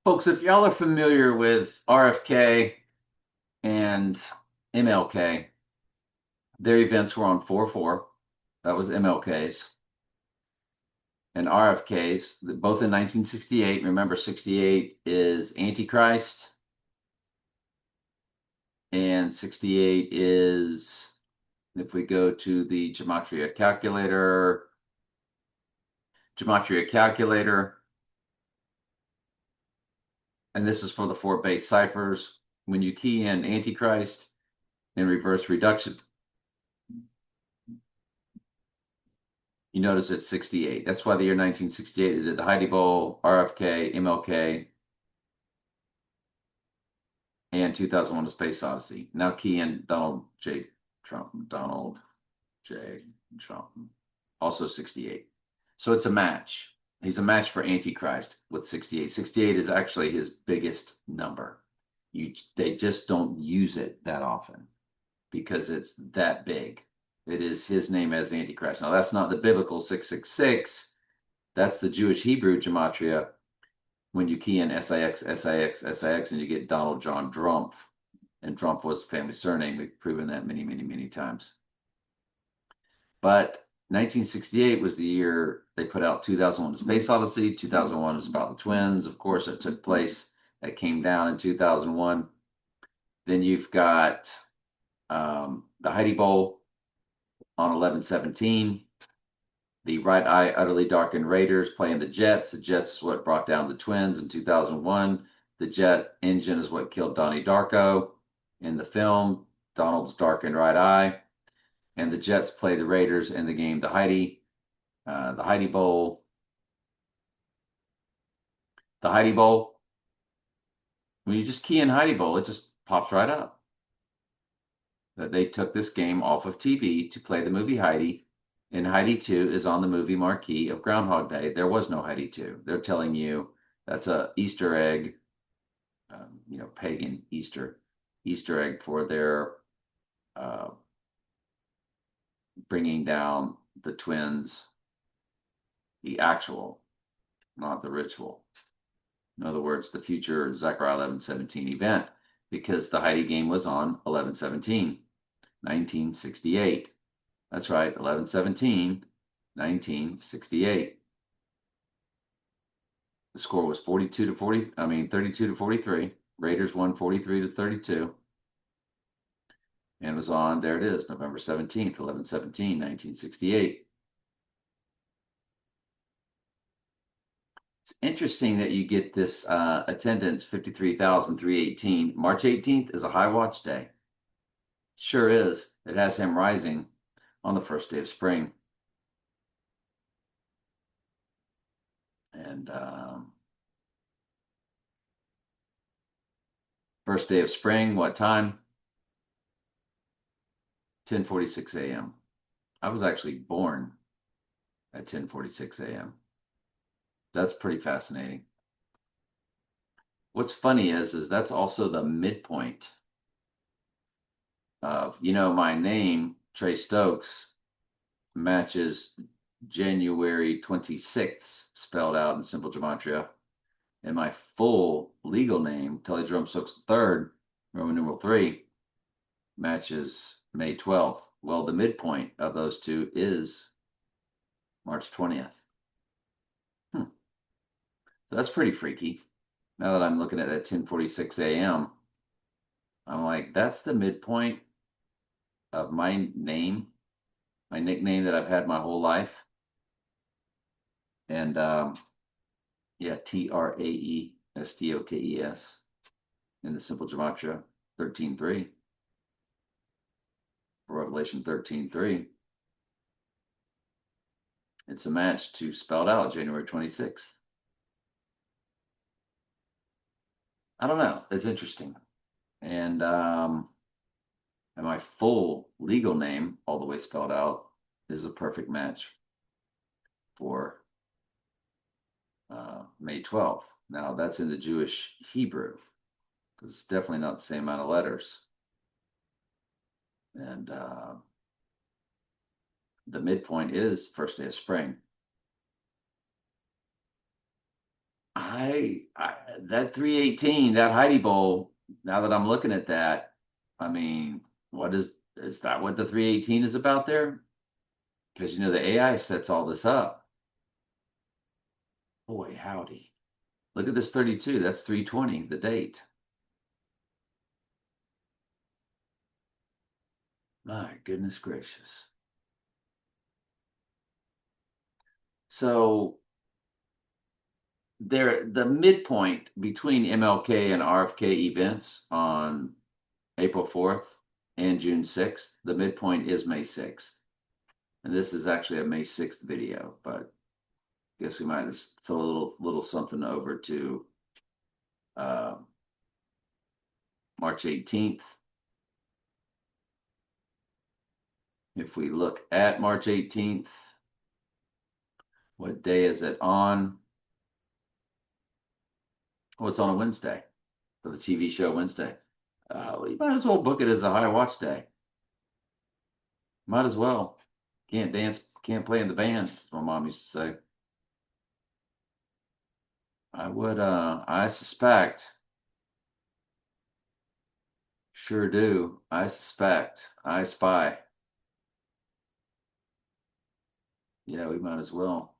Folks, if y'all are familiar with RFK and MLK, their events were on 4/4. That was MLK's. And RFK's, both in 1968. Remember, 68 is Antichrist, and 68 is, if we go to the gematria calculator, and this is for the four base ciphers. When you key in Antichrist in reverse reduction, you notice it's 68. That's why the year 1968 they did the Heidi Bowl, RFK, MLK, and 2001: A Space Odyssey. Now key in Donald J. Trump, Donald J. Trump, also 68. So it's a match. He's a match for Antichrist with 68. 68 is actually his biggest number. They just don't use it that often because it's that big. It is his name as Antichrist. Now that's not the biblical 666. That's the Jewish Hebrew gematria. When you key in SIX, SIX, SIX, and you get Donald John Drumpf, and Drumpf was the family surname. We've proven that many, many, many times. But 1968 was the year they put out 2001: A Space Odyssey. 2001 is about the twins. Of course, it took place. That came down in 2001. Then you've got the Heidi Bowl on 11/17. The Right Eye Utterly Darkened Raiders playing the Jets. The Jets is what brought down the Twins in 2001. The jet engine is what killed Donnie Darko in the film, Donald's Darkened Right Eye. And the Jets play the Raiders in the game, the Heidi Bowl. The Heidi Bowl, when you just key in Heidi Bowl, it just pops right up. That they took this game off of TV to play the movie Heidi, and Heidi 2 is on the movie marquee of Groundhog Day. There was no Heidi 2. They're telling you that's a Easter egg, pagan Easter egg for their uh, bringing down the twins, the actual, not the ritual. In other words, the future Zechariah 11:17 event, because the Heidi game was on 11/17, 1968. That's right, 11/17, 1968. The score was 32 to 43. Raiders won 43 to 32. And it was on, there it is, November 17th, 11/17, 1968. It's interesting that you get this attendance, 53,318. March 18th is a high watch day. Sure is. It has him rising on the first day of spring. And first day of spring, what time? 10:46 a.m. I was actually born at 10:46 a.m. That's pretty fascinating. What's funny is that's also the midpoint of, my name, Trey Stokes, matches January 26th spelled out in simple gematria. And my full legal name, Tully Jerome Stokes III, Roman numeral 3, matches May 12th. Well, the midpoint of those two is March 20th. So that's pretty freaky. Now that I'm looking at that 10:46 a.m., I'm like, that's the midpoint of my name, my nickname that I've had my whole life. And yeah, TRAESTOKES in the simple gematria 13:3, Revelation 13:3. It's a match to spelled out January 26th. I don't know. It's interesting. And my full legal name, all the way spelled out, is a perfect match for May 12th. Now, that's in the Jewish Hebrew, because it's definitely not the same amount of letters. And the midpoint is first day of spring. I that 318, that Heidi Bowl, now that I'm looking at that, I mean, what is that what the 318 is about there? Because the AI sets all this up. Boy, howdy. Look at this 32. That's 320, the date. My goodness gracious. So the midpoint between MLK and RFK events on April 4th and June 6th, the midpoint is May 6th. And this is actually a May 6th video, but I guess we might just throw a little something over to uh, March 18th. If we look at March 18th, what day is it on? Oh, it's on a Wednesday for the TV show Wednesday. You might as well book it as a high watch day. Might as well. Can't dance, can't play in the band, as my mom used to say. I suspect. Sure do. I suspect. I spy. Yeah, we might as well.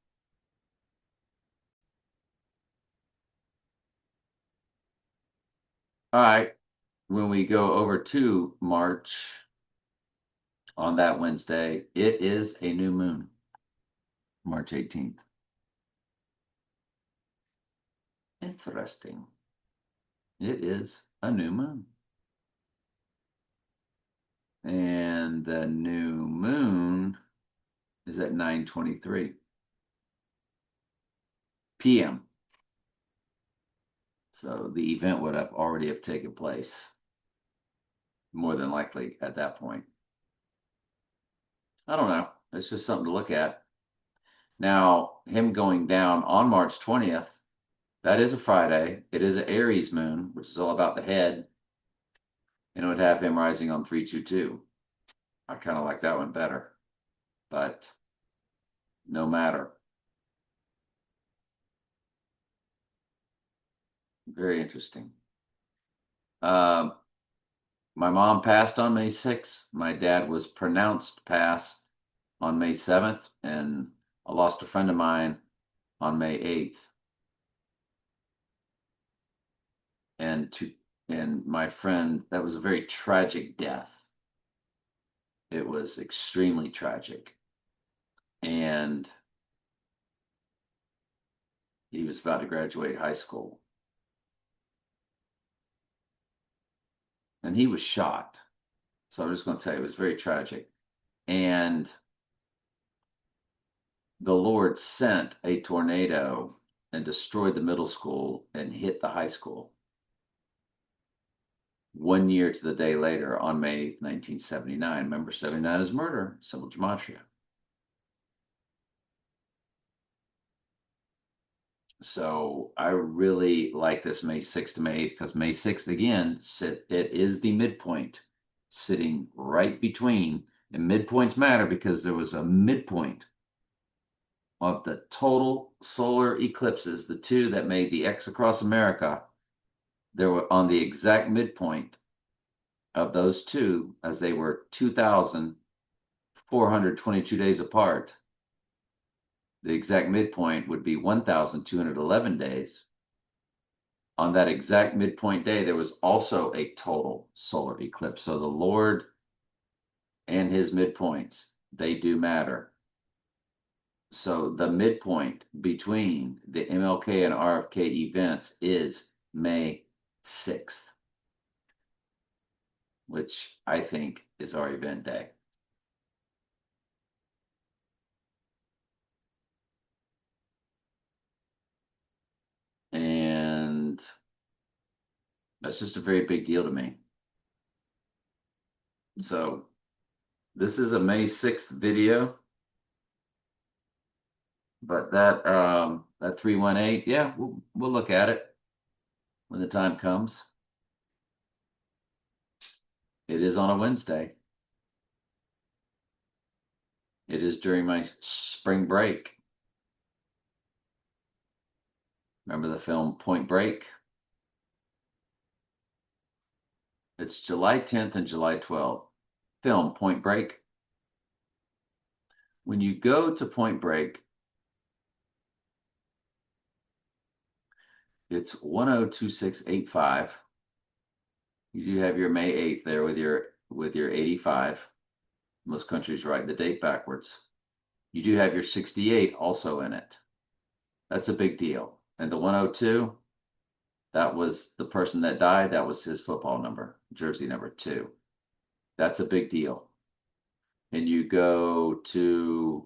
All right. When we go over to March on that Wednesday, it is a new moon, March 18th. Interesting. It is a new moon. And the new moon is at 9:23 p.m. So the event would have already have taken place, more than likely at that point. I don't know. It's just something to look at. Now, him going down on March 20th, that is a Friday. It is an Aries moon, which is all about the head. And it would have him rising on 322. I kind of like that one better. But no matter. Very interesting. My mom passed on May 6th. My dad was pronounced pass on May 7th. And I lost a friend of mine on May 8th. And my friend, that was a very tragic death. It was extremely tragic. And he was about to graduate high school. And he was shot. So I'm just going to tell you, it was very tragic. And the Lord sent a tornado and destroyed the middle school and hit the high school. 1 year to the day later, on May 1979. Remember, 79 is murder, civil gematria. So I really like this May 6th to May 8th because May 6th, again, it is the midpoint, sitting right between. And midpoints matter because there was a midpoint of the total solar eclipses, the two that made the X across America. They were on the exact midpoint of those two, as they were 2,422 days apart. The exact midpoint would be 1,211 days. On that exact midpoint day, there was also a total solar eclipse. So the Lord and his midpoints, they do matter. So the midpoint between the MLK and RFK events is May 6th, which I think is our event day. And that's just a very big deal to me. So this is a May 6th video. But that 318, yeah, we'll look at it when the time comes. It is on a Wednesday. It is during my spring break. Remember the film Point Break? It's July 10th and July 12th. Film Point Break. When you go to Point Break, it's 102685. You do have your May 8th there with your 85. Most countries write the date backwards. You do have your 68 also in it. That's a big deal. And the 102, that was the person that died. That was his football number, jersey number 2. That's a big deal. And you go to,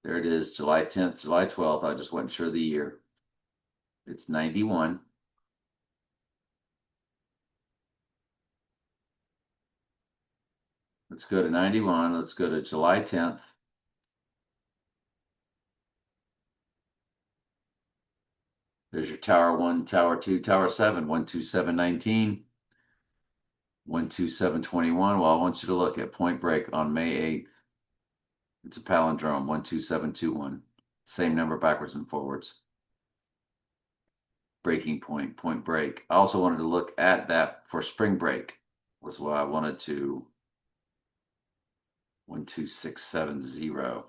there it is, July 10th, July 12th. I just wasn't sure the year. It's 91. Let's go to 91. Let's go to July 10th. There's your Tower 1, Tower 2, Tower 7, 12719, 12721. Well, I want you to look at Point Break on May 8th. It's a palindrome, 12721. Same number backwards and forwards. Breaking point, Point Break. I also wanted to look at that for spring break, was why I wanted to 12670.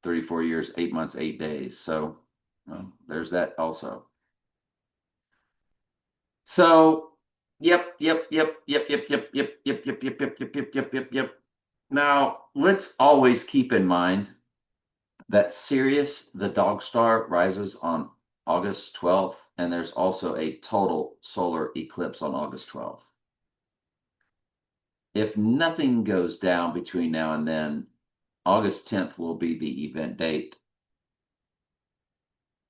34 years, 8 months, 8 days. So well, there's that also. So yep. Now let's always keep in mind that Sirius, the dog star, rises on August 12th, and there's also a total solar eclipse on August 12th. If nothing goes down between now and then, August 10th will be the event date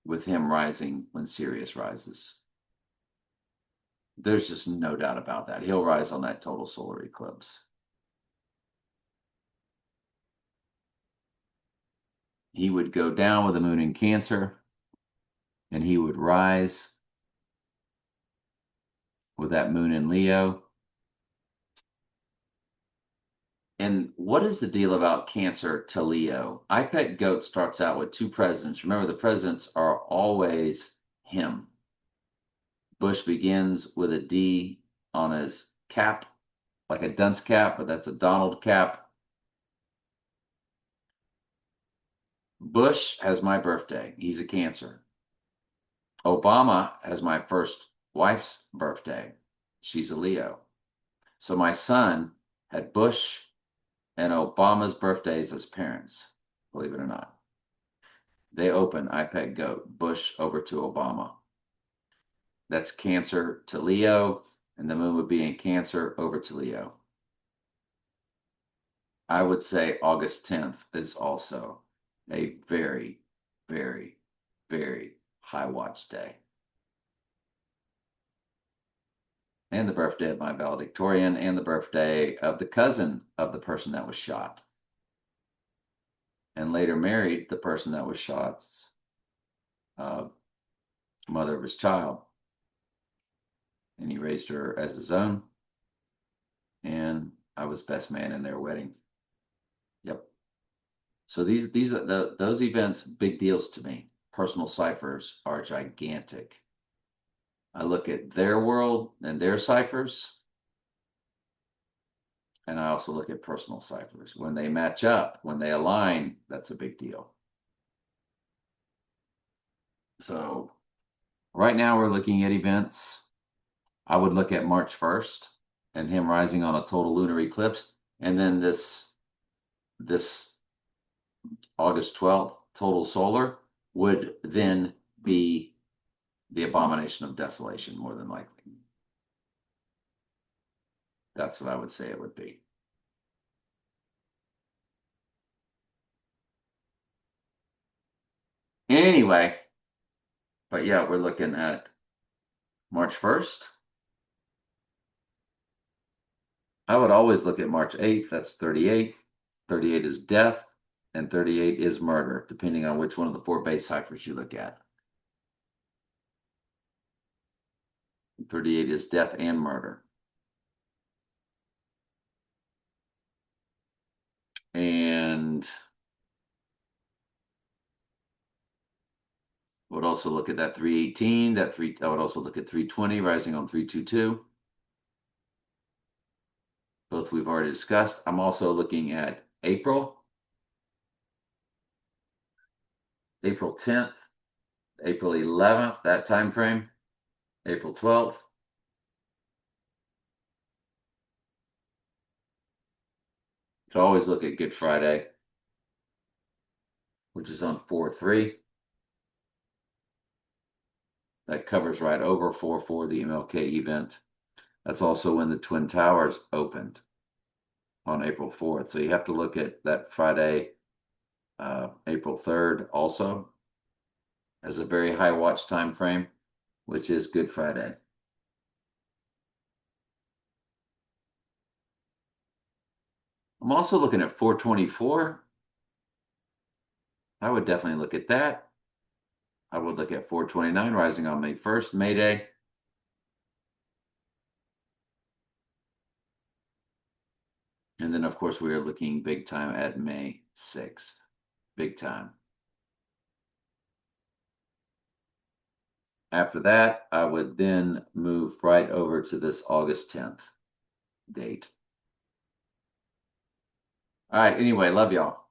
with him rising when Sirius rises. There's just no doubt about that. He'll rise on that total solar eclipse. He would go down with the moon in Cancer, and he would rise with that moon in Leo. And what is the deal about Cancer to Leo? I Pet Goat starts out with 2 presidents. Remember, the presidents are always him. Bush begins with a D on his cap, like a dunce cap, but that's a Donald cap. Bush has my birthday. He's a Cancer. Obama has my first wife's birthday. She's a Leo. So my son had Bush and Obama's birthdays as parents, believe it or not. They open I Pet Goat, Bush over to Obama. That's Cancer to Leo, and the moon would be in Cancer over to Leo. I would say August 10th is also a very, very, very high watch day. And the birthday of my valedictorian, and the birthday of the cousin of the person that was shot. And later married the person that was shot's mother of his child. And he raised her as his own. And I was best man in their wedding. Yep. So those events, big deals to me. Personal ciphers are gigantic. I look at their world and their ciphers, and I also look at personal ciphers. When they match up, when they align, that's a big deal. So right now we're looking at events. I would look at March 1st and him rising on a total lunar eclipse, and then this August 12th total solar would then be the abomination of desolation, more than likely. That's what I would say it would be. Anyway, but yeah, we're looking at March 1st. I would always look at March 8th. That's 38. 38 is death, and 38 is murder, depending on which one of the 4 base ciphers you look at. 38 is death and murder. And would also look at that 318, I would also look at 320 rising on 322. Both we've already discussed. I'm also looking at April 10th, April 11th, that time frame, April 12th. You could always look at Good Friday, which is on 4/3. That covers right over 4/4, the MLK event. That's also when the Twin Towers opened on April 4th. So you have to look at that Friday, April 3rd also as a very high watch time frame, which is Good Friday. I'm also looking at 4/24. I would definitely look at that. I would look at 4/29 rising on May 1st, May Day. And then, of course, we are looking big time at May 6th. Big time. After that, I would then move right over to this August 10th date. All right. Anyway, love y'all.